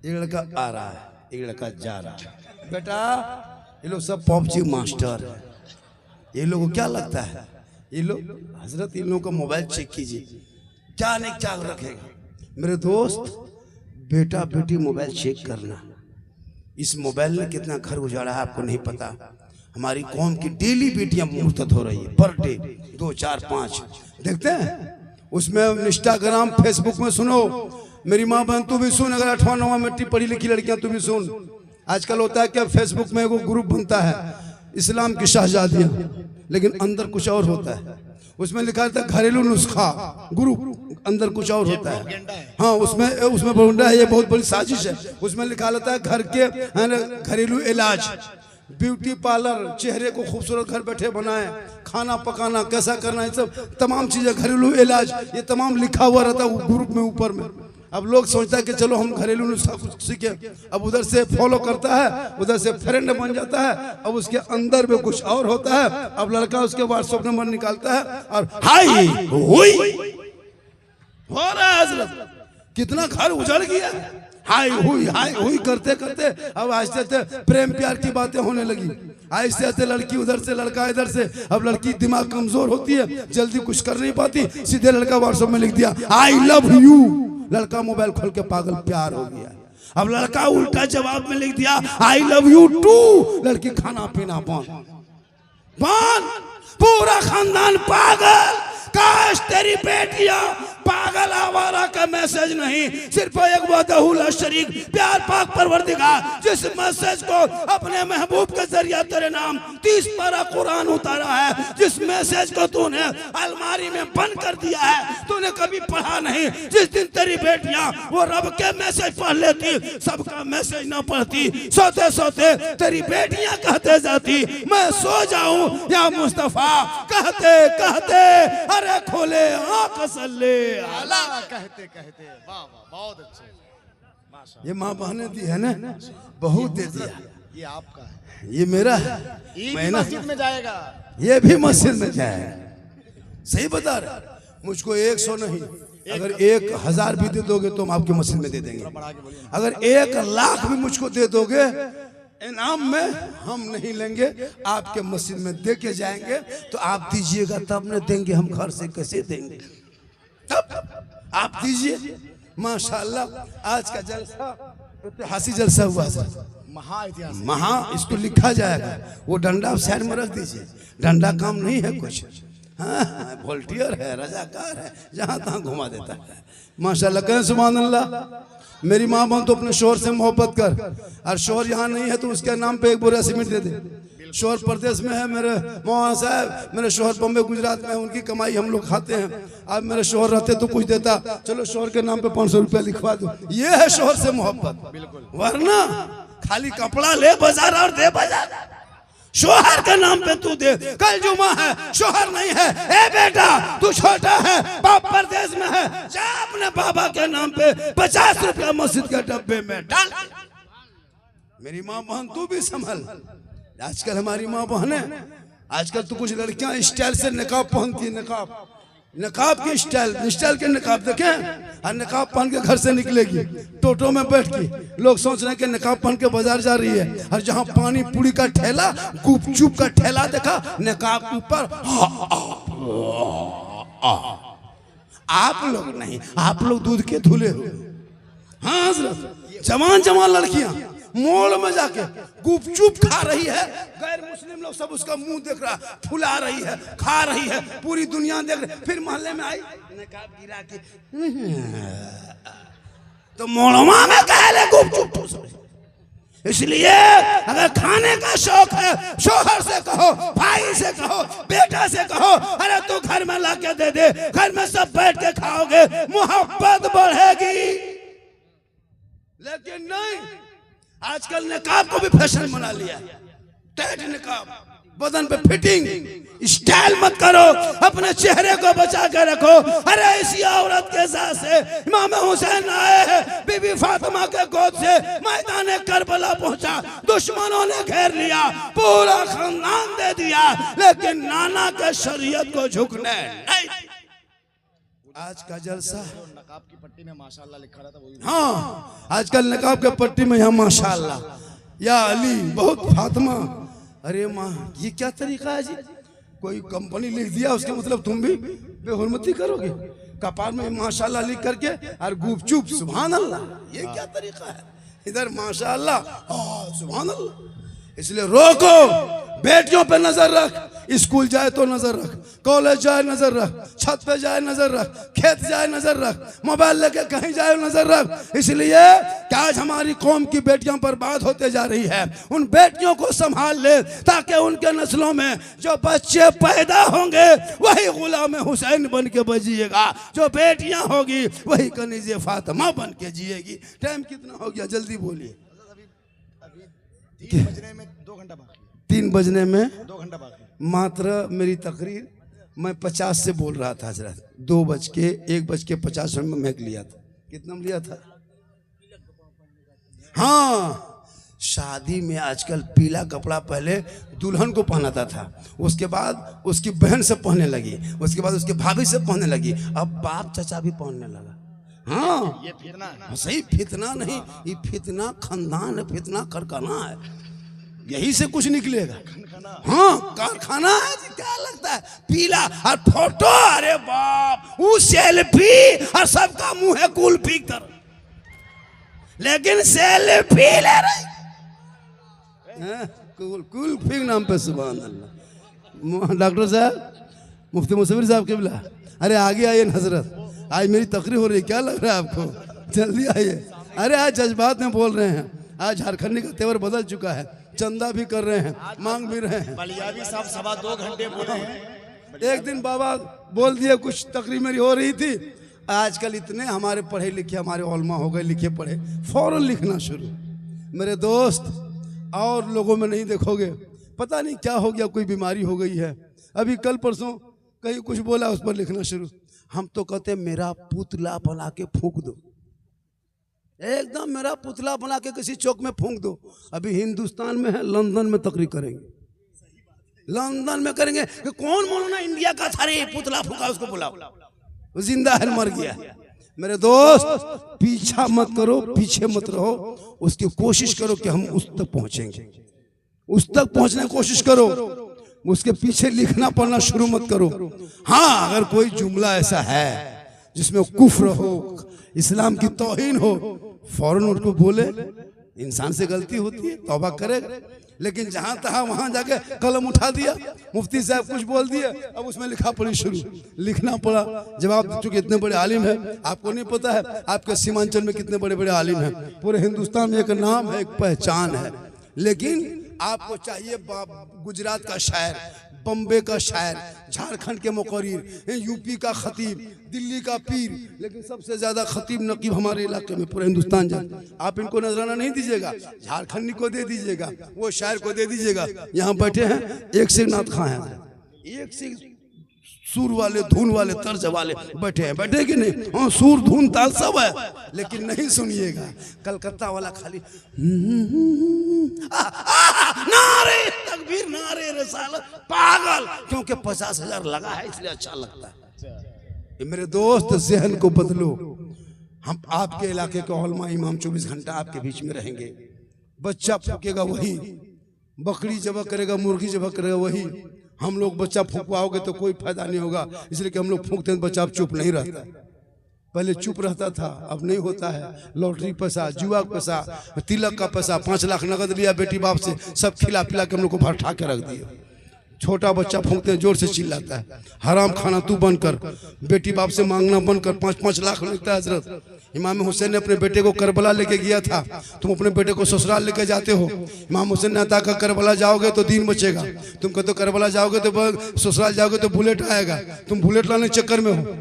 एक लड़का आ रहा है, एक लड़का जा रहा है। बेटा ये लोग सब पबजी मास्टर है। ये लोगों को क्या लगता है, ये लोग हजरत इन लोगों का मोबाइल चेक कीजिए क्या नहीं क्या रखेगा। मेरे दोस्त बेटा बेटी मोबाइल चेक करना, इस मोबाइल ने कितना घर उजाड़ा है आपको नहीं पता। हमारी कौम की डेली बेटियां मुर्तद हो रही है, पर डे 2 4 5 देखते हैं। उसमें इंस्टाग्राम फेसबुक में सुनो, मेरी माँ बहन तू भी सुन, अगर 8वां 9वां में पढ़ी लिखी लड़कियां तू भी सुन। आजकल होता है क्या, फेसबुक में एगो ग्रुप बनता है इस्लाम की शहजादियां, लेकिन अंदर कुछ और होता है। उसमें लिखा रहता है घरेलू नुस्खा, ग्रुप अंदर कुछ और होता है। हाँ उसमें प्रोपेगेंडा है, ये बहुत बड़ी साजिश है। उसमें लिखा रहता है घर के है ना घरेलू इलाज, ब्यूटी पार्लर, चेहरे को खूबसूरत घर बैठे बनाए, खाना पकाना कैसा करना, ये सब तमाम चीजें घरेलू इलाज, ये तमाम लिखा हुआ रहता है ग्रुप में ऊपर में। अब लोग सोचता है कि चलो हम घरेलू नुस्खा कुछ सीखे, अब उधर से फॉलो करता है, उधर से फ्रेंड बन जाता है, अब उसके अंदर में कुछ और होता है। अब लड़का उसके व्हाट्सएप नंबर निकालता है और हाय हुई हो रहा है हजरत, कितना घर उजड़ गया। हाय हुई करते करते अब आहिस्ते आहिस्ते प्रेम प्यार की बातें होने लगी। आहिस्ते आहिस्ते लड़की उधर से लड़का इधर से, अब लड़की दिमाग कमजोर होती है, जल्दी कुछ कर नहीं पाती, सीधे लड़का व्हाट्सएप में लिख दिया आई लव यू। लड़का मोबाइल खोल के पागल प्यार हो गया। अब लड़का उल्टा जवाब में लिख दिया आई लव यू टू। लड़की खाना पीना बंद, पूरा खानदान पागल। काश तेरी बेटियां पागल आवारा का मैसेज नहीं, सिर्फ एक वदहुल शरीक प्यार पाक परवरदिगार जिस मैसेज को अपने महबूब के जरिया तेरे नाम 30 पारा कुरान उतारा है, जिस मैसेज को तूने अलमारी में बंद कर दिया है, तूने कभी पढ़ा नहीं। जिस दिन तेरी बेटियां वो रब के मैसेज पढ़ लेती, सबका मैसेज ना पढ़ती, सोते सोते तेरी बेटियां कहते जाती मैं सो जाऊं या मुस्तफा, कहते कहते अरे खोले आंख सल्ले अल्लाह कहते कहते वाह वाह बहुत अच्छे माशाअल्लाह। ये माँ बहने दी है ना, बहुत दे दिया। ये आपका है, ये मेरा है, ये मस्जिद में जाएगा, ये भी मस्जिद में जाएगा। सही बता रहा, मुझको 100 नहीं, अगर 1000 भी दे दोगे तो हम आपकी मस्जिद में दे देंगे। अगर 1 लाख भी मुझको दे दोगे इनाम में, हम नहीं लेंगे, आपके मस्जिद में दे के जाएंगे। तो आप दीजिएगा तब न देंगे, हम घर से कैसे देंगे, तब आप दीजिए। माशाल्लाह आज का जलसा ऐतिहासिक जलसा हुआ सर, महा इसको लिखा जाएगा। वो डंडा साइड में रख दीजिए, डंडा काम नहीं है कुछ, हाँ वॉलंटियर है, रजाकार है, जहाँ तहाँ घुमा देता है। माशाल्लाह कहें सुभान अल्लाह। मेरी माँ बहन तो अपने शोहर से मोहब्बत कर, और शोहर यहाँ नहीं है तो उसके नाम पे 1 बोरा सीमेंट दे दे। शोहर प्रदेश में है, मेरे मौलाना साहब, मेरे शोहर बम्बे गुजरात में, उनकी कमाई हम लोग खाते हैं। अब मेरे शोहर रहते तो कुछ देता, चलो शोहर के नाम पे 500 रुपया लिखवा दो। ये है शोहर से मोहब्बत, वरना खाली कपड़ा ले बाजार और दे बाजार, शोहर के नाम पे तू दे। कल जुमा है, शोहर नहीं है, ए बेटा तू छोटा है, बाप परदेश में है, जा अपने बाबा के नाम पे 50 रुपया मस्जिद के डब्बे में डाल। मेरी माँ बहन तू भी संभल। आजकल हमारी माँ बहने, आजकल तो कुछ लड़कियां स्टाइल से निकाब पहनती है, नकाब की स्टाइल के नकाब देखें, और नकाब पहन के घर से निकलेगी टोटो में बैठ के। लोग सोच रहे हैं कि नकाब पहन के बाजार जा रही है, और जहां पानी पूरी का ठेला, गुपचुप का ठेला देखा, नकाब ऊपर। आप लोग नहीं, आप लोग दूध के धुले हो। हाँ जवान लड़कियां मोड़ में जाके गुपचुप खा रही है, गैर मुस्लिम लोग सब उसका मुंह देख रहा, फुला रही है, खा रही है, पूरी दुनिया देख रही। फिर मोहल्ले में आई नकाब गिरा के, तो मोड़वा में कहले गुपचुप। इसलिए अगर खाने का शौक है, शोहर से कहो, भाई से कहो, बेटा से कहो, अरे तू घर में ला के दे दे, घर में सब बैठ के खाओगे, मोहब्बत बढ़ेगी। लेकिन नहीं, आजकल निकाब को भी फैशन बना लिया, टाइट निकाब, बदन पे फिटिंग, स्टाइल मत करो, अपने चेहरे को बचा के रखो। अरे इसी औरत के साथ से इमाम हुसैन आए हैं, बीबी फातिमा के गोद से मैदान करबला पहुंचा, दुश्मनों ने घेर लिया, पूरा खानदान दे दिया, लेकिन नाना के शरीयत को झुकने नहीं। आज का जलसा, नकाब की पट्टी में माशाल्लाह लिखा रहा था वही। हाँ आजकल नकाब के पट्टी में यहाँ माशाल्लाह, या अली बहुत फातिमा। अरे माँ ये क्या तरीका है जी, कोई कंपनी लिख दिया उसके मतलब तुम भी बेहुरमती करोगे, कपार में माशाल्लाह लिख करके और गुपचुप सुभान अल्लाह, ये क्या तरीका है। इधर माशाल्लाह सुभान अल्लाह। इसलिए रोको, बेटियों पे नजर रख, स्कूल जाए तो नजर रख, कॉलेज जाए नजर रख, छत पे जाए नजर रख, खेत जाए नजर रख, मोबाइल लेके कहीं जाए नजर रख। इसलिए कि आज हमारी कौम की बेटियां बर्बाद होते जा रही है, उन बेटियों को संभाल ले ताकि उनके नस्लों में जो बच्चे पैदा होंगे वही गुलाम हुसैन बन के बजिएगा, जो बेटियां होगी वही कनीज़े फातिमा बन के जिएगी। टाइम कितना हो गया जल्दी बोलिए। 3 बजने में 2 घंटा बाकी है। 3 बजने में 2 घंटा बाकी है। मात्र मेरी तकरीर मैं 50 से बोल रहा था हजरत, 2:01:50 में महक लिया था। कितना में लिया था? हाँ शादी में आजकल पीला कपड़ा पहले दुल्हन को पहनाता था, उसके बाद उसकी बहन से पहनने लगी, उसके बाद उसके भाभी से पहनने लगी, अब बाप चाचा भी पहनने लगा। हाँ ये फितना है। सही, फितना नहीं, ये फितना खानदान है, फितना करकाना है, यही से कुछ निकलेगा। हाँ कारखाना है जी, क्या लगता है पीला और फोटो, अरे बाप वो सेल्फी और सबका मुंह है कुल्फी की तरह, लेकिन सेल्फी ले रहे कुल्फी नाम पे सुभान अल्लाह। डॉक्टर साहब, मुफ्ती मुसविर साहब किबला, अरे आगे आइए हजरत, आज मेरी तकरीर हो रही है, क्या लग रहा है आपको, जल्दी आइए। अरे आज जज्बात में बोल रहे हैं, आज झारखंडी का तेवर बदल चुका है, चंदा भी कर रहे हैं, मांग भी रहे हैं। बलियावी साहब 2.25 घंटे बोले हैं। एक दिन बाबा बोल दिए, कुछ तकरीर मेरी हो रही थी, आजकल इतने हमारे पढ़े लिखे, हमारे उलमा हो गए लिखे पढ़े, फौरन लिखना शुरू। मेरे दोस्त और लोगों में नहीं देखोगे, पता नहीं क्या हो गया, कोई बीमारी हो गई है। अभी कल परसों कहीं कुछ बोला, उस पर लिखना शुरू। हम तो कहते मेरा पुतला बना के फूंक दो, एकदम मेरा पुतला बना के किसी चौक में फूंक दो। अभी हिंदुस्तान में है, लंदन में तकरीर करेंगे, लंदन में करेंगे कि कौन मौलाना इंडिया का था रे, पुतला फूंका उसको बुलाओ, जिंदा है मर गया। मेरे दोस्त पीछा मत करो, पीछे मत रहो, उसकी कोशिश करो कि हम उस तक पहुंचेंगे, उस तक पहुंचने की कोशिश करो, उसके पीछे लिखना पढ़ना शुरू मत करो। हाँ अगर कोई जुमला ऐसा है जिसमें कुफ्र हो, इस्लाम की तौहीन हो, फौरन उनको बोले, इंसान से गलती होती है, तौबा करेगा। लेकिन जहां तहा वहां जाके कलम उठा दिया, मुफ्ती साहब कुछ बोल दिए, अब उसमें लिखा पढ़ी शुरू, लिखना पड़ा। जवाब चूंकि इतने बड़े आलिम है, आपको नहीं पता है आपके सीमांचल में कितने बड़े बड़े आलिम हैं, पूरे हिंदुस्तान में एक नाम है, एक पहचान है। लेकिन आपको चाहिए गुजरात का शायर, बम्बे का शायर, झारखंड के मुकर्रिर, यूपी का खतीब, दिल्ली का पीर, लेकिन सबसे ज्यादा खतीब नकीब हमारे इलाके में पूरे हिंदुस्तान जाए। आप इनको नजराना नहीं दीजिएगा, झारखंडी को दे दीजिएगा, वो शायर को दे दीजिएगा। यहाँ बैठे हैं, एक से नात खां हैं, एक से सुर वाले धुन वाले तर्ज वाले बैठे हैं, बैठे कि नहीं? हाँ सुर धुन ताल सब है, लेकिन नहीं सुनिएगा। कलकत्ता वाला खाली नारे तकबीर, नारे रिसालत, पागल, क्योंकि 50,000 लगा है इसलिए अच्छा लगता है। मेरे दोस्त जहन को बदलो। हम आपके इलाके के उलमा इमाम 24 घंटा आपके बीच में रहेंगे। बच्चा फूकेगा वही, बकरी जबा करेगा, मुर्गी जबा करेगा वही। हम लोग बच्चा फूकवाओगे तो कोई फायदा नहीं होगा, इसलिए कि हम लोग फूकते हैं बच्चा अब चुप नहीं रहता। पहले चुप रहता था, अब नहीं होता है। लॉटरी पैसा, जुआ का पैसा, तिलक का पैसा, 5 लाख नगद लिया बेटी बाप से, सब खिला पिला के हम लोग को भर ठा के रख दिया। छोटा बच्चा फूंकते हैं, जोर से चिल्लाता है, हराम खाना तू बंद कर, बेटी बाप से मांगना बंद कर, 5-5 लाख लगता है। हजरत इमाम हुसैन ने अपने बेटे को करबला लेके गया था, तुम अपने बेटे को ससुराल लेके जाते हो। इमाम हुसैन ने अता का करबला जाओगे तो दीन बचेगा, तुम कहते हो करबला जाओगे तो ससुराल जाओगे तो बुलेट आएगा, तुम बुलेट लाने के चक्कर में हो।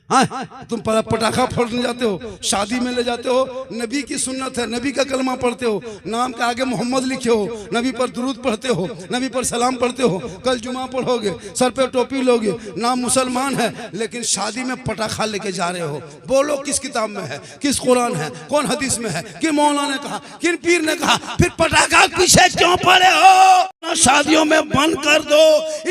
हाँ तुम पटाखा फोड़ने जाते हो, शादी में ले जाते हो, नबी की सुन्नत है, नबी का कलमा पढ़ते हो, नाम के आगे मोहम्मद लिखे हो, नबी पर दुरूद पढ़ते हो, नबी पर सलाम पढ़ते हो, कल जुमा पढ़ोगे, सर पे टोपी लोगे, नाम मुसलमान है, लेकिन शादी में पटाखा लेके जा रहे हो। बोलो किस किताब में है, किस कुरान है, कौन हदीस में है, किन मौलाना ने कहा, किन पीर ने कहा, फिर पटाखा पीछे क्यों पड़े हो? शादियों में बंद कर दो।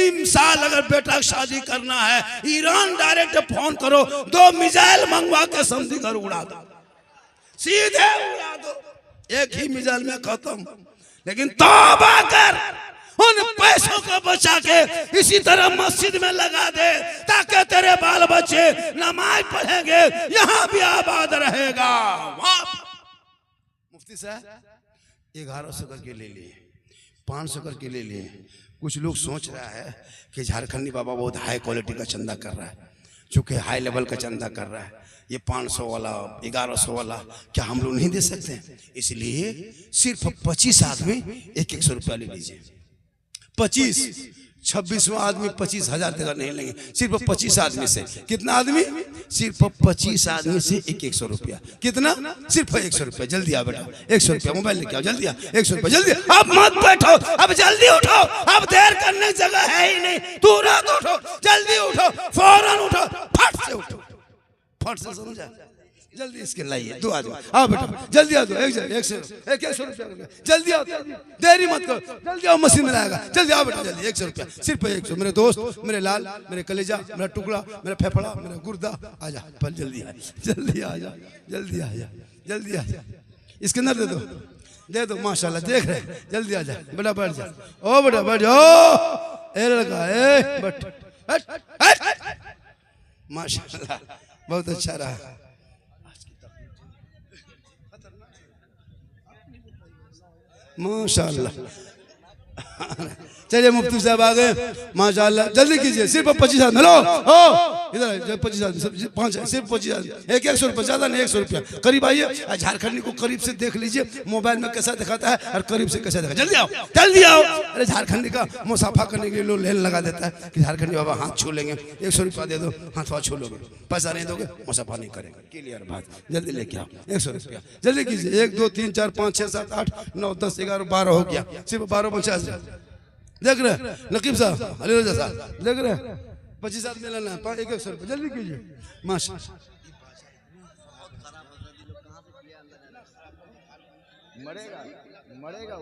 इंसाल अगर बेटा शादी करना है, ईरान डायरेक्ट फोन करो, 2 मिसाइल मंगवा के समझी घर उड़ा दो, सीधे उड़ा दो, एक ही मिसाइल में खत्म। लेकिन तौबा कर, उन पैसों को बचा के इसी तरह मस्जिद में लगा दे, ताकि तेरे बाल बच्चे नमाज पढ़ेंगे, यहाँ भी आबाद रहेगा। मुफ्ती साहब 1100 करके ले लिए, 500 करके ले लिए। कुछ लोग सोच रहा है कि झारखंडी बाबा बहुत हाई क्वालिटी का चंदा कर रहा है, चूंकि हाई लेवल का चंदा कर रहा है। ये 500 वाला 1100 वाला क्या हम लोग नहीं दे सकते? इसलिए सिर्फ 25 आदमी 100 रुपया ले लीजिए। 26वां आदमी 25,000 तक नहीं लेंगे, सिर्फ 25 आदमी से। कितना आदमी? सिर्फ 25 आदमी से 100 रुपया। कितना? सिर्फ 100 रुपया। जल्दी आओ बेटा, 100 रुपया मोबाइल लेके आओ, जल्दी आओ, 100 रुपया जल्दी। अब मत बैठो, अब जल्दी उठो, अब देर करने की जगह है ही नहीं। तुरंत उठो, जल्दी उठो, फौरन उठो, फट से उठो, फट से, समझा? जल्दी इसके लाइए 2 आदमी। आओ बेटा जल्दी आओ, 100 रुपया जल्दी आओ, देरी मत करो, जल्दी आओ, मशीन में लाएगा, जल्दी आओ बेटा जल्दी। 100 रुपया, सिर्फ 100। मेरे दोस्त, मेरे लाल, मेरे कलेजा, मेरा टुकड़ा, मेरा फेफड़ा, मेरा गुर्दा, आजा पर जल्दी आ, जल्दी आ जा, जल्दी आ जा, जल्दी आ जा। इसके अंदर दे दो, दे दो, माशाल्लाह देख रहे, जल्दी आ जा बेटा, बैठ जा। ओ बेटा बैठ जाओ, ए लड़का, ए बैठ, माशाल्लाह बहुत अच्छा रहा। माशाल्लाह। चलिए मुफ्ती साहब आ गए, माशाल्लाह। जल्दी कीजिए, सिर्फ 25 आदमी। हेलो हो इधर, 25 आदमी, सिर्फ 25 आदमी, 100 रुपया, ज्यादा नहीं, 100 रुपया। करीब आइए, झारखंडी को करीब से देख लीजिए, मोबाइल में कैसा दिखाता है और करीब से कैसा दिखा। जल्दी आओ, जल्दी आओ। अरे झारखंडी का मुसाफा करने के लिए लोग लेन लगा देता है कि झारखंडी बाबा हाथ छू लेंगे, 100 रुपया दे दो, हाथ छू लोगे, पैसा नहीं दोगे मुसाफा नहीं करेंगे। क्लियर बात, जल्दी लेके आओ, 100 रुपया जल्दी कीजिए। 1 2 3 4 5 6 7 8 9 10 11 12 हो गया, सिर्फ 12 देख रहे नकीब साहब, अली रजा साहब देख रहे, 25 आदमी लेना है, 100 रुपये जल्दी कीजिए। माशा मरेगा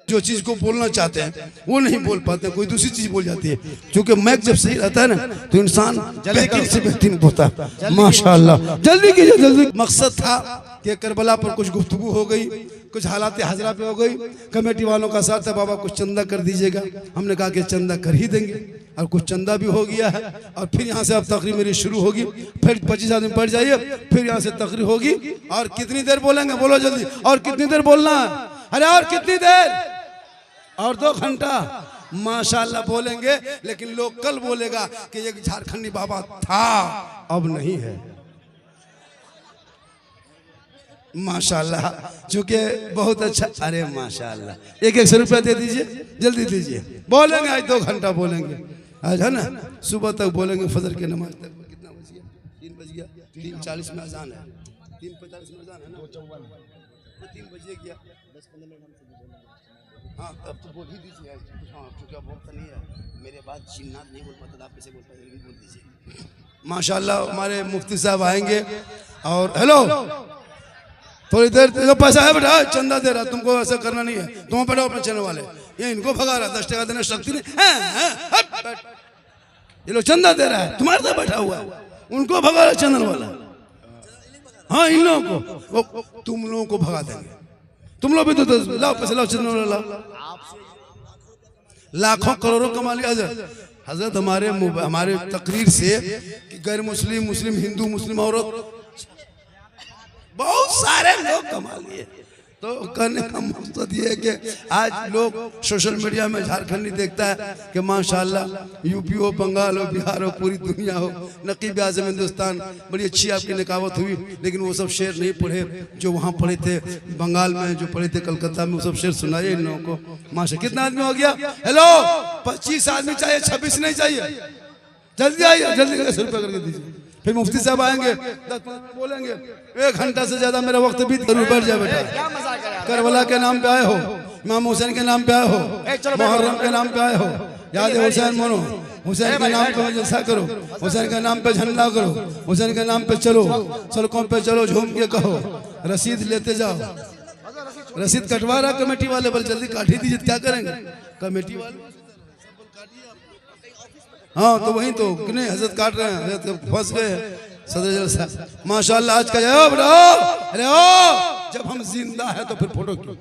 जो चीज को बोलना चाहते हैं वो नहीं बोल पाते, कोई दूसरी चीज बोल जाती है। क्योंकि मैक जब सही रहता है ना तो इंसान बेहतर से बेहतरीन होता है। माशाल्लाह जल्दी कीजिए, जल्दी। मकसद था कि करबला पर कुछ गुफ्तगू हो गई, कुछ हालात हजरा पे हो गई, कमेटी वालों का साथ है, बाबा कुछ चंदा कर दीजिएगा। हमने कहा कि चंदा कर ही देंगे, और कुछ चंदा भी हो गया है। और फिर यहाँ से अब तकरीर मेरी शुरू होगी, फिर 25 आदमी बैठ जाइए, फिर यहाँ से तकरीर होगी। और कितनी देर बोलेंगे? बोलो जल्दी। और कितनी देर बोलना है? अरे और कितनी देर? और 2 घंटा माशाल्लाह बोलेंगे। लेकिन लोग कल बोलेगा कि ये झारखंडी बाबा था, अब नहीं है। माशाल्लाह, चूंकि बहुत अच्छा। अरे माशाल्लाह, 100 रुपया दे दीजिए, जल्दी दीजिए। बोलेंगे आज 2 घंटा बोलेंगे, आज है ना, सुबह तक बोलेंगे, फजर की नमाज तक। कितना बज गया? 3 बज गया, 3:40 में अजान है, 3:45 में अजान है ना, 3 बजे गया, 10-15 मिनट हमसे हाँ अब तो बोल ही दीजिए। हाँ क्योंकि अब वक्त नहीं है, मेरे बाद जिन्नात नहीं बोल पाता, आप कैसे बोल पाते, बोल दीजिए। माशाल्लाह हमारे मुफ्ती साहब आएंगे। और हेलो थोड़ी देर, तो पैसा है बेटा, चंदा दे रहा, तुमको ऐसा करना नहीं है, तुम बैठो अपने चैनल वाले, ये इनको भगा रहा, 10 टका देने शक्ति नहीं। ये लोग चंदा दे रहा है, तुम्हारे साथ बैठा हुआ है, उनको भगा रहा चैनल वाला। हाँ इन लोगों को, तुम लोगों को भगा देंगे, तुम लोग भी तो लाओ पैसे, लाओ चंदन वाला लाओ। लाखों करोड़ों कमा लिया हजरत। हमारे तकरीर से कि गैर मुस्लिम, मुस्लिम, हिंदू, मुस्लिम औरत, बहुत सारे लोग कमा लिए। तो कहने का मकसद ये है कि आज लोग सोशल मीडिया में झारखंडी देखता है कि माशाल्लाह यूपी हो, बंगाल हो, बिहार हो, पूरी दुनिया हो, नकीब आज़म हिंदुस्तान, बड़ी अच्छी आपकी निकावत हुई। लेकिन वो सब शेर नहीं पढ़े जो वहाँ पढ़े थे बंगाल में, जो पढ़े थे कलकत्ता में, वो सब शेर सुनाइए इन लोगों को। माशा कितना आदमी हो गया? हेलो 25 आदमी चाहिए, 26 नहीं चाहिए। जल्दी आइए, जल्दी करके 100 रुपया करके दीजिए। फिर मुफ्ती साहब आएंगे, 10-15 बोलेंगे, 1 घंटा से ज्यादा मेरा वक्त बीत जरूर बैठ जाए बेटा। करबला के नाम पे आए हो, इमाम हुसैन के नाम पे आए हो, मुहर्रम के नाम पे आए हो, याद हुसैन मानो, हुसैन के नाम पे जलसा करो, हुसैन के नाम पे झंडा करो, हुसैन के नाम पे चलो, सड़कों पे चलो, झूम के कहो, रसीद लेते जाओ। रसीद कटवा रहा कमेटी वाले, बोल जल्दी काट ही दीजिए, क्या करेंगे कमेटी वाले? हाँ तो वही तो कितने हजरत काट रहे हैं, हजरत फंस गए सदर जलसा माशाल्लाह। आज का जवाब अरे ओ जब हम जिंदा है तो फिर फोटो क्यों?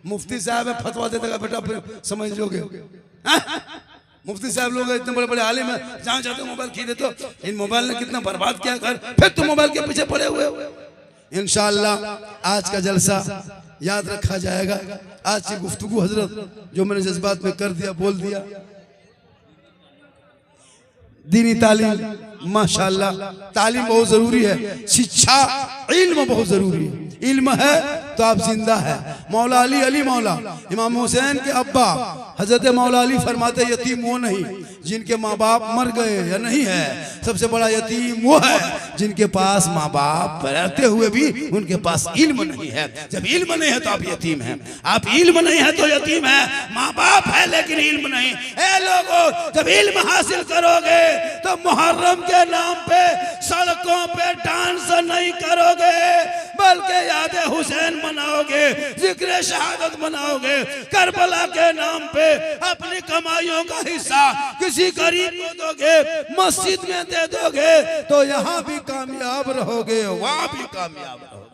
मुफ्ती साहब है फतवा देते का बेटा फिर समझ लोगे। मुफ्ती साहब लोग इतने बड़े बड़े आलिम है, जहाँ चाहते हो मोबाइल खींचे। तो इन मोबाइल ने कितना बर्बाद किया कर, फिर तुम मोबाइल के पीछे पड़े हुए। इंशाअल्लाह आज का जलसा याद रखा जाएगा। आज की गुफ्तगू हजरत जो मैंने जज्बात में कर दिया बोल दिया। दीनी तालीम माशाअल्लाह, तालीम बहुत जरूरी है, शिक्षा इल्म बहुत जरूरी है। इल्म है तो आप जिंदा है। मौला अली अली मौला इमाम हुसैन के अब्बा हजरत मौला अली फरमाते यतीम वो नहीं जिनके माँ बाप मर गए या नहीं है, सबसे बड़ा यतीम वो है जिनके पास माँ बाप रहते हुए भी उनके पास इल्म नहीं है। जब इल्म नहीं है तो आप यतीम हैं। आप इल्म नहीं है तो यतीम है। माँ बाप है लेकिन इल्म नहीं। ए लोगों, जब इल्म हासिल करोगे तो मुहर्रम के नाम पे सड़कों पे डांस नहीं करोगे, बल्कि याद हुसैन मनाओगे, जिक्र शहादत मनाओगे। करबला के नाम पे अपनी कमाइयों का हिस्सा किसी गरीब को दोगे, मस्जिद में दे दोगे तो यहाँ भी कामयाब रहोगे, वहाँ भी कामयाब रहोगे।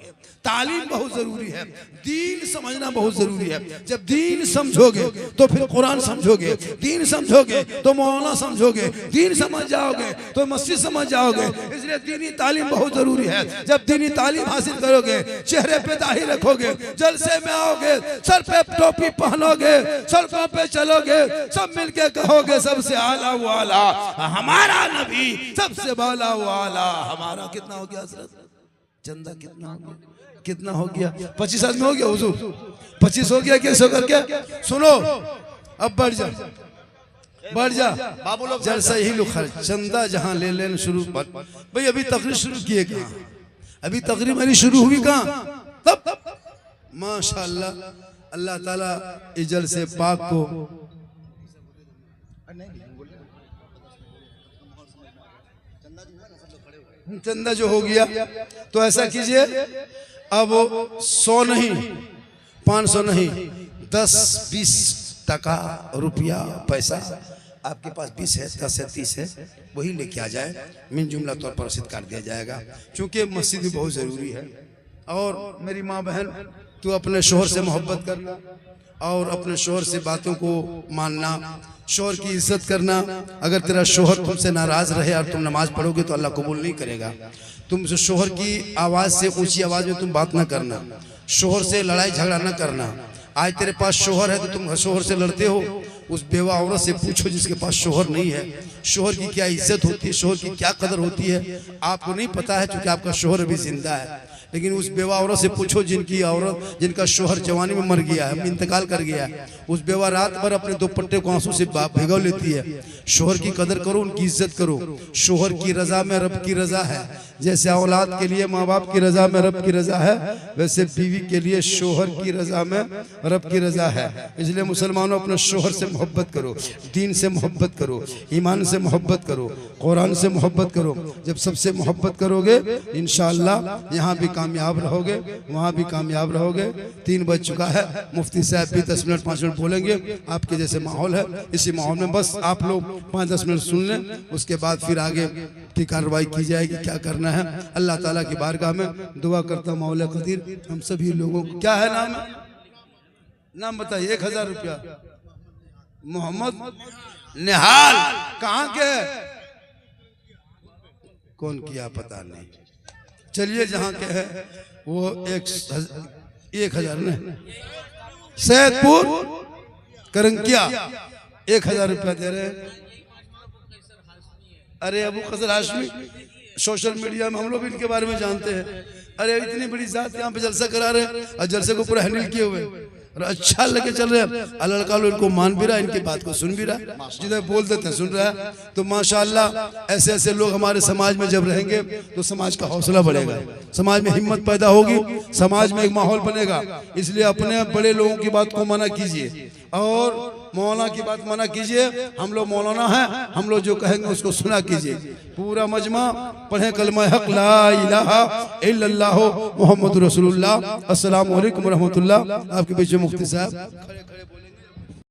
तालीम बहुत जरूरी है, दीन समझना बहुत जरूरी है। जब दीन समझोगे तो फिर कुरान समझोगे, दीन समझोगे तो मौलाना समझोगे, दीन समझ जाओगे तो मस्जिद समझ जाओगे। इसलिए दीनी तालीम बहुत जरूरी है। जब दीनी तालीम हासिल करोगे, चेहरे पे दाढ़ी रखोगे, जलसे में आओगे, सर पे टोपी पहनोगे, सड़कों पे चलोगे, सब मिलके कहोगे सबसे आला वो आला हमारा नबी, सबसे बाला वो आला हमारा। कितना हो गया हजरत? चंदा कितना हो गया? कितना हो गया? 25 आदमी हो गया हुजूर? 25 हो गया? कैसे करके? सुनो अब बढ़ जा बाबू लोग जलसा ही लो खर्च चंदा जहां ले लेना शुरू। भाई अभी तकरीर शुरू किए कहाँ? अभी तकरीर मेरी शुरू हुई कहाँ? तब माशाअल्लाह अल्लाह ताला इस जलसे पाक को चंदा जो हो गया तो ऐसा कीजिए, अब 100 नहीं 500 नहीं 10-20 टका रुपया पैसा आपके पास 20 है, 10 है, 30 है, वही लेके आ जाए, मिन जुमला तौर पर रसीद काट दिया जाएगा। क्योंकि मस्जिद भी बहुत ज़रूरी है। और मेरी माँ बहन, तू अपने शोहर से मोहब्बत करना और अपने शोहर से बातों को मानना, शोहर की इज्जत करना। अगर तेरा शोहर तुमसे नाराज रहे और तुम नमाज पढ़ोगे तो अल्लाह कबूल नहीं करेगा। तुम शोहर की आवाज़ से, ऊंची आवाज़ में तुम बात ना करना, शोहर से लड़ाई झगड़ा ना करना। आज तेरे पास शोहर है तो तुम शोहर से लड़ते हो, उस बेवा औरत से पूछो जिसके पास शोहर नहीं है, शोहर की क्या इज्जत होती है, शोहर की क्या कदर होती है। आपको नहीं पता है क्योंकि आपका शोहर अभी जिंदा है। लेकिन उस बेवा औरत से पूछो जिनका शोहर जवानी में मर गया है, इंतकाल कर गया है। उस बेवा रात भर अपने दुपट्टे को आंसू से भिगो लेती है। शोहर की कदर करो, उनकी इज्जत करो। शोहर की रजा में रब की रजा है। जैसे औलाद के लिए माँ बाप की रजा में रब की रजा है, वैसे बीवी के लिए शोहर की रजा में रब की रजा है। इसलिए मुसलमानों अपने शोहर से मोहब्बत करो, दीन से मोहब्बत करो, ईमान से मोहब्बत करो, कुरान से मोहब्बत करो। जब सबसे मोहब्बत करोगे इंशाअल्लाह यहाँ भी कामयाब रहोगे, वहाँ भी कामयाब रहोगे। 3 बज चुका है, मुफ्ती साहब भी 10 मिनट 5 मिनट बोलेंगे। आपके जैसे माहौल है, इसी माहौल में बस आप लोग 5-10 मिनट सुन लें, उसके बाद फिर आगे की कार्रवाई की जाएगी, क्या करना है। अल्लाह ताला की बारगाह में दुआ करता मौला कदीर हम सभी लोगों को। क्या है नाम? नाम बताइए। 1000 रुपया। मोहम्मद निहाल। कहाँ के? कौन किया पता नहीं। चलिए जहाँ के है वो 1000 ने सैदपुर करंकिया 1000 रुपया दे रहे हैं। अरे अबू खजर हाशमी, सोशल मीडिया में हम लोग भी इनके बारे में जानते हैं। अरे इतनी बड़ी जात यहाँ पे जलसा करा रहे हैं और जलसे को पूरा हैंडल किए हुए और अच्छा लगे चल रहे हैं। लड़का लोग इनको मान भी रहा है, इनकी बात को सुन भी रहा है, जिधर बोल देते हैं सुन रहा है। तो माशाअल्लाह ऐसे ऐसे लोग हमारे समाज में जब रहेंगे तो समाज का हौसला बढ़ेगा, समाज में हिम्मत पैदा होगी, समाज में एक माहौल बनेगा। इसलिए अपने बड़े लोगों की बात को मना कीजिए और मौलाना की बात मना कीजिए। हम लोग मौलाना हैं, हम लोग जो कहेंगे उसको सुना कीजिए। पूरा मजमा पढ़े कलमा हक ला इलाहा इल्लल्लाह मुहम्मदुर रसूलुल्लाह। अस्सलामु अलैकुम रहमतुल्लाह। आपके बीच में मुफ्ती साहब खड़े खड़े बोलेंगे।